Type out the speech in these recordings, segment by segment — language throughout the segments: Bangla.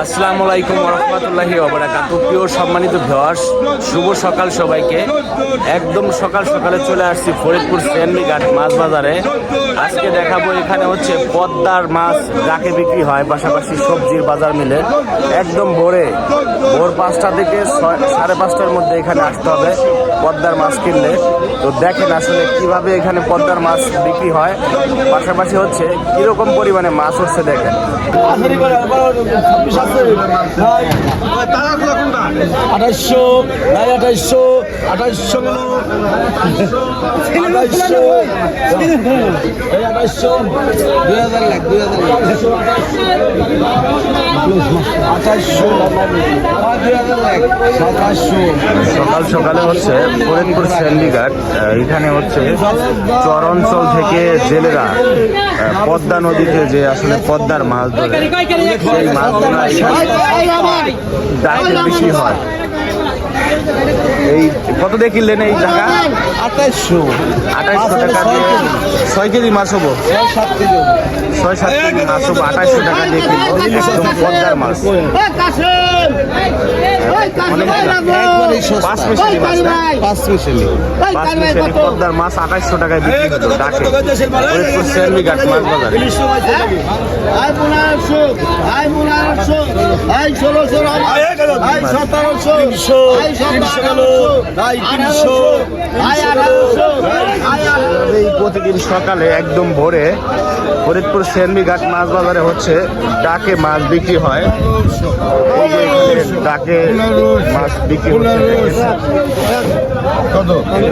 আসসালামু আলাইকুম রহমতুল্লাহি ওবারাকাতুহু। প্রিয় সম্মানিত ভিউয়ার্স, শুভ সকাল সবাইকে। একদম সকাল সকালে চলে আসছি ফরিদপুর সেনমি ঘাট মাছ বাজারে। আজকে দেখাবো এখানে হচ্ছে পদ্মার মাছ যাকে বিক্রি হয়, পাশাপাশি সবজির বাজার মিলে। একদম ভোর 5টা থেকে 5:30টার মধ্যে এখানে আসতে হবে পদ্মার মাছ কিনলে। তো দেখেন আসলে কিভাবে এখানে পদ্মার মাছ বিক্রি হয়, পাশাপাশি হচ্ছে কিরকম পরিমাণে মাছ হচ্ছে দেখেন। 2800 সকাল সকালে হচ্ছে ফরিদপুর সেনমি ঘাট। এখানে হচ্ছে চর অঞ্চল থেকে জেলেরা পদ্মা নদীতে যে আসলে পদ্মার মাছ ধরে, সেই মাছগুলো ডাকে বেশি হয়। এই কত দিয়ে কিনলেন এই জায়গা? 2800 টাকা দিয়ে 6 কেজি মাছ হবো, 6-7 কেজি মাছ হবো। 2800 টাকা দিয়ে কিনবো একদম পদ্মার মাছ। পদ্মার মাছ 2800 টাকায় বিক্রি হতো ডাকে ফরিদপুর সেনমি ঘাট মাছ বাজারে। প্রতিদিন সকালে একদম ভোরে ফরিদপুর সেনমি ঘাট মাছ বাজারে হচ্ছে ডাকে মাছ বিক্রি হয়। ডাকে মাছ বিক্রি হচ্ছে,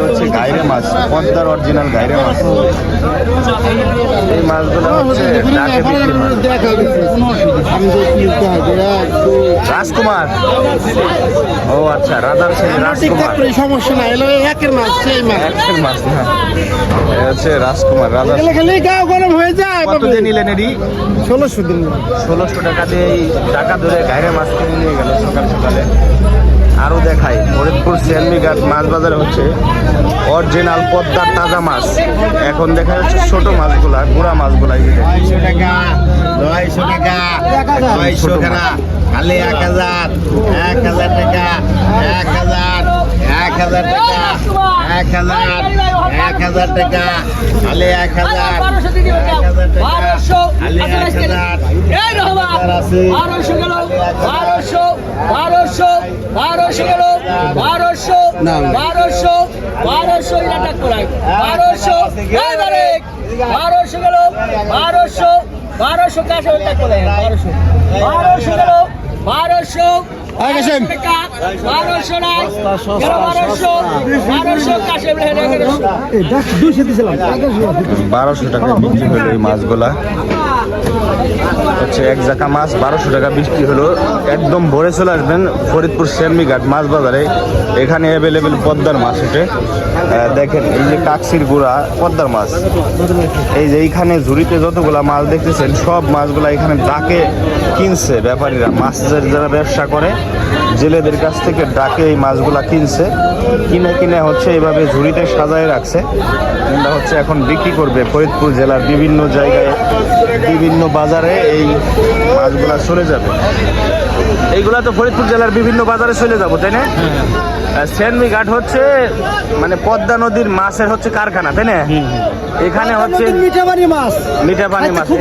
হচ্ছে গাইরে মাছ, পদ্মার অরিজিনাল গাইরে মাছ। এই মাছগুলো হচ্ছে ডাকে বিক্রি হয়। রাজকুমার, ও আচ্ছা, রাধার ছেলে রাজকুমার। সমস্যা নাই, একের মাছ সেই মাছ, একের মাছ না, হচ্ছে রাজকুমার রাধা। গরম হয়ে যায়। কত দিয়ে নিলেন এটি? 1600 দিন। 1600 টাকা দিয়ে এই টাকা ধরে গাইরে মাছ কিনে নিয়ে গেল সকাল সকালে। আরও দেখাই ফরিদপুর সেনমি ঘাট মাছ বাজারে হচ্ছে অরিজিনাল পদ্মার তাজা মাছ। এখন দেখা যাচ্ছে ছোট মাছগুলা, গুড়া মাছগুলা। 900 টাকা, 900 টাকা, 900 টাকা, খালি 1000, 1000 টাকা, 1000, 1000 টাকা, 1000, 1000 টাকা, খালি 1000, 1000 টাকা, খালি 1000, 1200 গেল, 1200, 1200, 1200 গেল, 1200, 1200, 1200 টাকা করাই, 1200, 1200 গেল, 1200, 1200 কাছে টাকা করাই, 1200, 1200 গেল, 1200, 1200 টাকা, 1200 নাই, 1200, 1200 কাছে বলে রেখে দাও। 1200 টাকা বিক্রি হলো এই মাছগুলা। হচ্ছে এক জায়গা মাছ 1200 টাকা বিক্রি হলো। একদম ভোরে চলে আসবেন ফরিদপুর সেনমি ঘাট মাছ বাজারে। এখানে অ্যাভেলেবেল পদ্মার মাছ ওঠে। দেখেন এই যে কাকসির গুড়া পদ্মার মাছ। এই যে এইখানে ঝুড়িতে যতগুলা মাছ দেখতেছেন, সব মাছগুলা এখানে ডাকে কিনছে ব্যাপারীরা। মাছের যারা ব্যবসা করে জেলেদের কাছ থেকে ডাকে এই মাছগুলা কিনছে, কিনে হচ্ছে এইভাবে ঝুড়িতে সাজায় রাখছে। এটা হচ্ছে এখন বিক্রি করবে ফরিদপুর জেলার বিভিন্ন জায়গায়, বিভিন্ন বাজারে এই মাছগুলা চলে যাবে। এইগুলা তো ফরিদপুর জেলার বিভিন্ন বাজারে চলে যাবো, তাই না? সেনমি ঘাট হচ্ছে মানে পদ্মা নদীর মাছের হচ্ছে কারখানা, তাই না? এখানে হচ্ছে মিঠা পানি মাছ।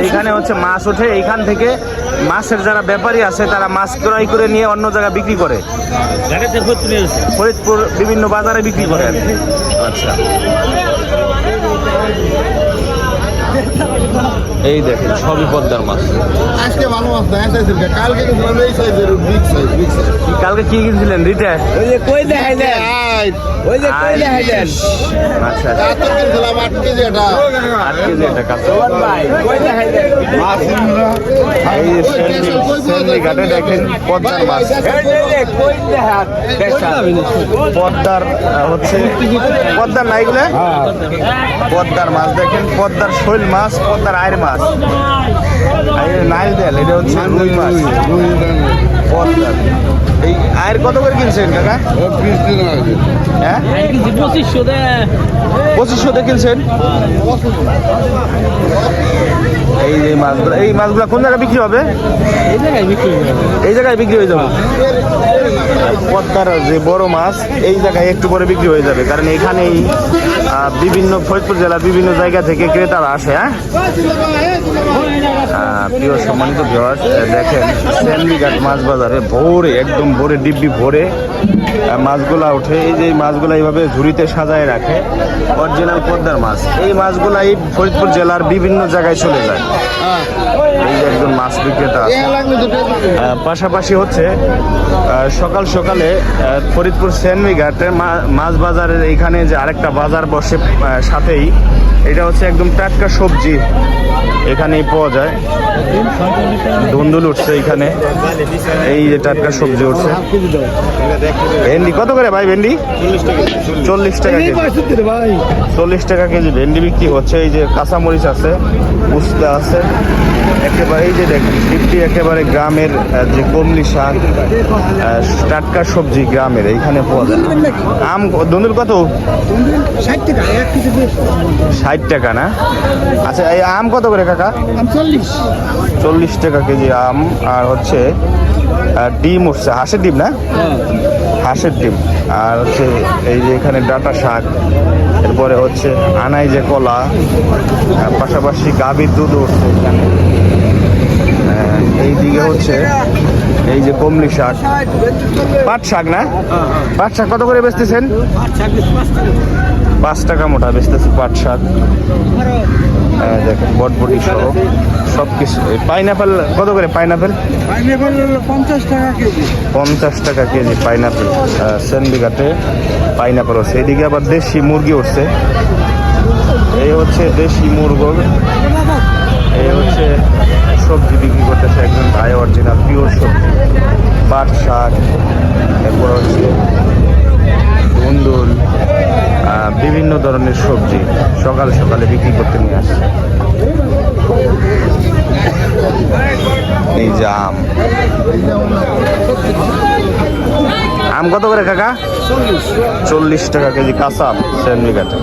এখানে হচ্ছে মাছ ওঠে, এইখান থেকে মাছের যারা ব্যাপারী আছে তারা মাছ ক্রয় করে নিয়ে অন্য জায়গায় বিক্রি করে, ফরিদপুর বিভিন্ন বাজারে বিক্রি করে। আচ্ছা, এই দেখেন সবই পদ্মার মাছ। আজকে ভালো মাছ না, কালকে এই সাইজের বিগ সাইজ। কালকে কি কিনছিলেন? রিটার, ওই যে কই দেখাইলেন, ওই যে কই দেখাইলেন। আচ্ছা, কাতল কিনছিলাম 8 কেজি, এটা 8 কেজি এটা কাতল। ভাই কই দেখাইলেন মাছ। এই সেনমি ঘাটে দেখেন পদ্মার মাছ। কই দেখান পদ্মার হচ্ছে পদ্মার না এগুলো, পদ্মার মাছ দেখেন, পদ্মার শৈল মাছ, পদ্মার আয়ের মাছ। নাইল দেল, এটা হচ্ছে রুই মাছ। পদ্মার এই আয়ের কত করে কিনছেন কাকা? হ্যাঁ 2500 কিনছেন। এই যে মাছগুলো, এই মাছগুলো কোন জায়গায় বিক্রি হবে? এই জায়গায় বিক্রি হয়ে যাবে। পদ্মার যে বড় মাছ এই জায়গায় একটু পরে বিক্রি হয়ে যাবে, কারণ এখানেই বিভিন্ন ফরিদপুর জেলার বিভিন্ন জায়গা থেকে ক্রেতারা আসে। হ্যাঁ প্রিয় সম্মানিত ভিউয়ার্স, দেখেন সেনমিঘাট মাছ বাজারে ভোরে, একদম ভোরে ডিব্বি ভোরে মাছগুলা ওঠে। এই যে মাছগুলা এইভাবে ঝুড়িতে সাজায় রাখে, অরিজিনাল পদ্মার মাছ। এই মাছগুলা এই ফরিদপুর জেলার বিভিন্ন জায়গায় চলে যায়। এই যে একজন মাছ বিক্রেতা আছে। পাশাপাশি হচ্ছে সকাল সকালে ফরিদপুর সেনমিঘাটের মাছ বাজারের এইখানে যে আরেকটা বাজার বসে সাথেই, এটা হচ্ছে একদম টাটকা সবজি এখানেই পাওয়া যায়। ধুন্দুল উঠছে এখানে, এই যে টাটকা সবজি উঠছে। ভেন্ডি কত করে ভাই? ভেন্ডি 40 টাকা কেজি। 40 টাকা কেজি ভেন্ডি বিক্রি হচ্ছে। এই যে কাঁচামরিচ আছে, উস্তা আছে, একেবারে এই যে দেখেন ডিপটি একেবারে গ্রামের যে কমলি শাক, টাটকা সবজি গ্রামের এইখানে পাওয়া যায়। আম ধুন্দুল কত? 60 টাকা না? আচ্ছা এই আম কত করে কাকা? 40 টাকা কেজি আম। আর হচ্ছে ডিম উঠছে, হাঁসের ডিম না? হাঁসের ডিম। আর হচ্ছে এই যে এখানে ডাঁটা শাক, এরপরে হচ্ছে আনাই যে কলা, পাশাপাশি গাভীর দুধ উঠছে এখানে। এইদিকে হচ্ছে এই যে কমলি শাক, পাট শাক না? পাট শাক কত করে বেচতেছেন? 5 টাকা মোটা বেচতেছে পাট শাক। দেখেন বটবটি সহ সব কিছু। পাইনাপেল কত করে? পাইনাপেল 50 টাকা কেজি পাইনাপেল। সেনমিঘাটে পাইনাপেল হচ্ছে। এদিকে আবার দেশি মুরগি উঠছে। এই হচ্ছে দেশি মুরগো। এই হচ্ছে সবজি বিক্রি করতেছে একজন ভাই, অরিজিনাল পিওর সবজি। পাট শাক, এরপর হচ্ছে ধুন্দুল, বিভিন্ন ধরনের সবজি সকাল সকালে বিক্রি করতে নিয়ে আসছে। এই যে আম, আম কত করে কাকা? 40 টাকা কেজি কাঁচা আম সেনমিঘাটে।